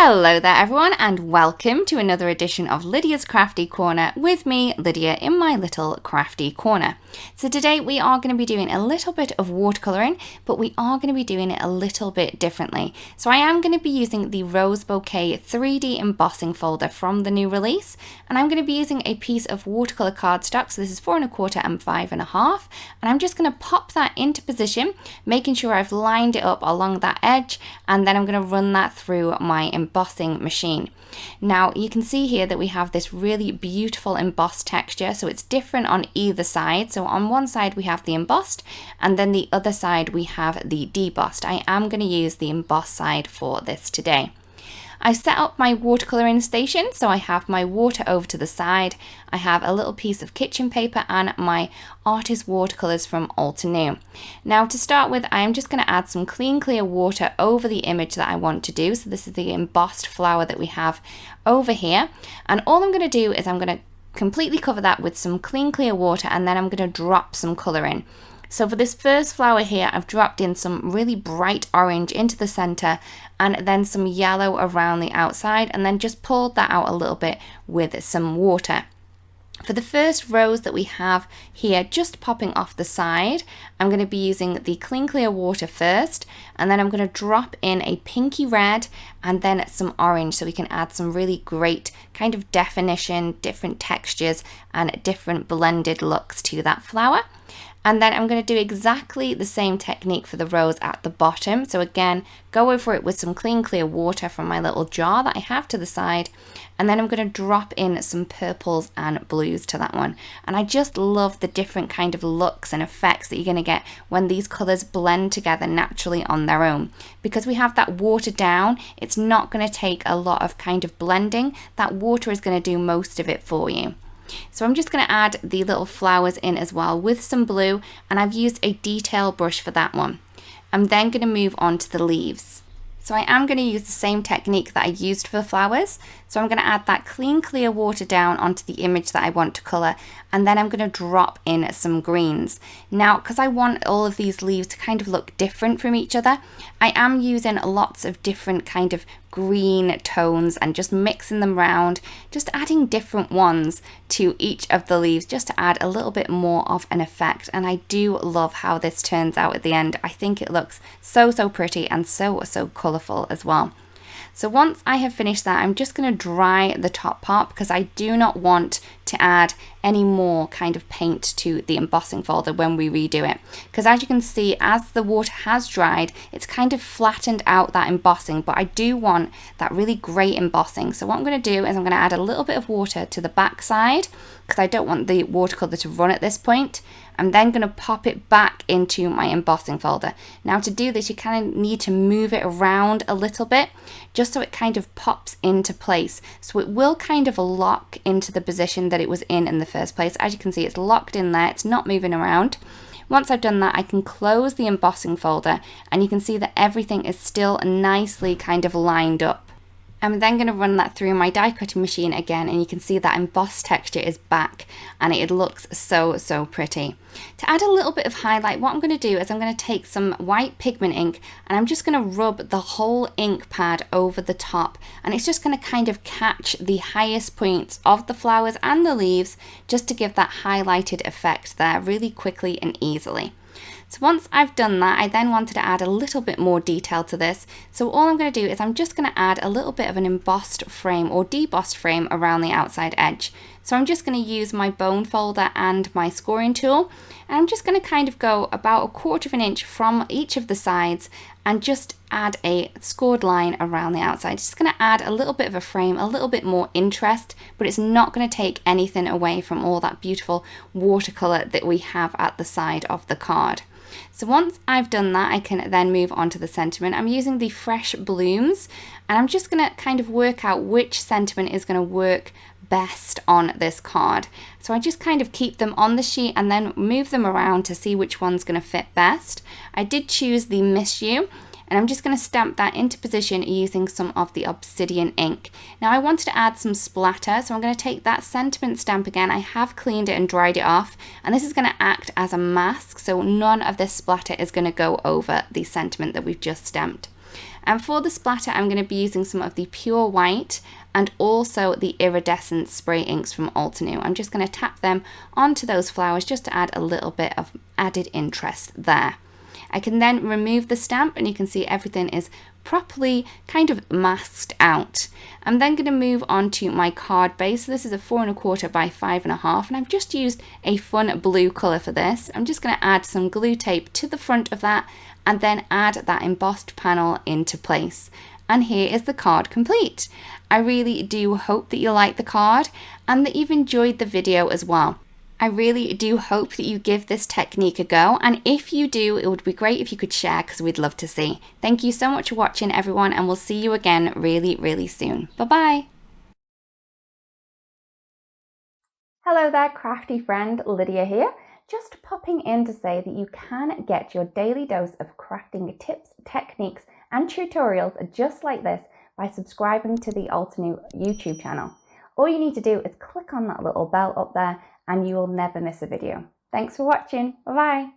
Hello there everyone, and welcome to another edition of Lydia's Crafty Corner with me, Lydia, in my little crafty corner. So today we are going to be doing a little bit of watercolouring, but we are going to be doing it a little bit differently. So I am going to be using the Rose Bouquet 3D embossing folder from the new release, and I'm going to be using a piece of watercolour cardstock. So this is 4 1/4 and 5 1/2, and I'm just going to pop that into position, making sure I've lined it up along that edge, and then I'm going to run that through my embossing machine. Now you can see here that we have this really beautiful embossed texture, so it's different on either side. So on one side we have the embossed, and then the other side we have the debossed. I am going to use the embossed side for this today. I set up my watercolouring station, so I have my water over to the side, I have a little piece of kitchen paper and my artist watercolours from Altenew. Now to start with, I am just going to add some clean clear water over the image that I want to do. So this is the embossed flower that we have over here, and all I'm going to do is I'm going to completely cover that with some clean clear water, and then I'm going to drop some colour in. So for this first flower here, I've dropped in some really bright orange into the center and then some yellow around the outside, and then just pulled that out a little bit with some water. For the first rose that we have here just popping off the side, I'm going to be using the clean clear water first, and then I'm going to drop in a pinky red and then some orange, so we can add some really great kind of definition, different textures and different blended looks to that flower. And then I'm going to do exactly the same technique for the rose at the bottom. So again, go over it with some clean clear water from my little jar that I have to the side. And then I'm going to drop in some purples and blues to that one. And I just love the different kind of looks and effects that you're going to get when these colours blend together naturally on their own. Because we have that water down, it's not going to take a lot of kind of blending. That water is going to do most of it for you. So I'm just going to add the little flowers in as well with some blue, and I've used a detail brush for that one. I'm then going to move on to the leaves. So I am going to use the same technique that I used for the flowers. So I'm going to add that clean clear water down onto the image that I want to colour, and then I'm going to drop in some greens. Now, because I want all of these leaves to kind of look different from each other, I am using lots of different kind of green tones and just mixing them around, just adding different ones to each of the leaves just to add a little bit more of an effect. And I do love how this turns out at the end. I think it looks so pretty and so colourful as well. So once I have finished that, I'm just going to dry the top part because I do not want to add any more kind of paint to the embossing folder when we redo it. Because as you can see, as the water has dried, it's kind of flattened out that embossing, but I do want that really great embossing. So what I'm going to do is I'm going to add a little bit of water to the back side because I don't want the watercolor to run at this point. I'm then going to pop it back into my embossing folder. Now to do this, you kind of need to move it around a little bit just so it kind of pops into place. So it will kind of lock into the position that it was in the first place. As you can see, it's locked in there, it's not moving around. Once I've done that, I can close the embossing folder, and you can see that everything is still nicely kind of lined up. I'm then going to run that through my die cutting machine again, and you can see that embossed texture is back and it looks so pretty. To add a little bit of highlight, what I'm going to do is I'm going to take some white pigment ink and I'm just going to rub the whole ink pad over the top, and it's just going to kind of catch the highest points of the flowers and the leaves just to give that highlighted effect there really quickly and easily. So once I've done that, I then wanted to add a little bit more detail to this. So all I'm going to do is I'm just going to add a little bit of an embossed frame or debossed frame around the outside edge. So I'm just going to use my bone folder and my scoring tool, and I'm just going to kind of go about 1/4 of an inch from each of the sides and just add a scored line around the outside. Just going to add a little bit of a frame, a little bit more interest, but it's not going to take anything away from all that beautiful watercolor that we have at the side of the card. So once I've done that, I can then move on to the sentiment. I'm using the Fresh Blooms, and I'm just going to kind of work out which sentiment is going to work best on this card. So I just kind of keep them on the sheet and then move them around to see which one's going to fit best. I did choose the Miss You, and I'm just going to stamp that into position using some of the Obsidian ink. Now I wanted to add some splatter, so I'm going to take that sentiment stamp again. I have cleaned it and dried it off, and this is going to act as a mask, so none of this splatter is going to go over the sentiment that we've just stamped. And for the splatter, I'm going to be using some of the pure white and also the iridescent spray inks from Altenew. I'm just going to tap them onto those flowers just to add a little bit of added interest there. I can then remove the stamp and you can see everything is properly kind of masked out. I'm then going to move on to my card base. So this is a 4 1/4 by 5 1/2 and I've just used a fun blue colour for this. I'm just going to add some glue tape to the front of that and then add that embossed panel into place. And here is the card complete. I really do hope that you like the card and that you've enjoyed the video as well. I really do hope that you give this technique a go, and if you do, it would be great if you could share because we'd love to see. Thank you so much for watching, everyone, and we'll see you again really, really soon. Bye-bye. Hello there, crafty friend, Lydia here. Just popping in to say that you can get your daily dose of crafting tips, techniques, and tutorials just like this by subscribing to the Altenew YouTube channel. All you need to do is click on that little bell up there and you will never miss a video. Thanks for watching. Bye bye.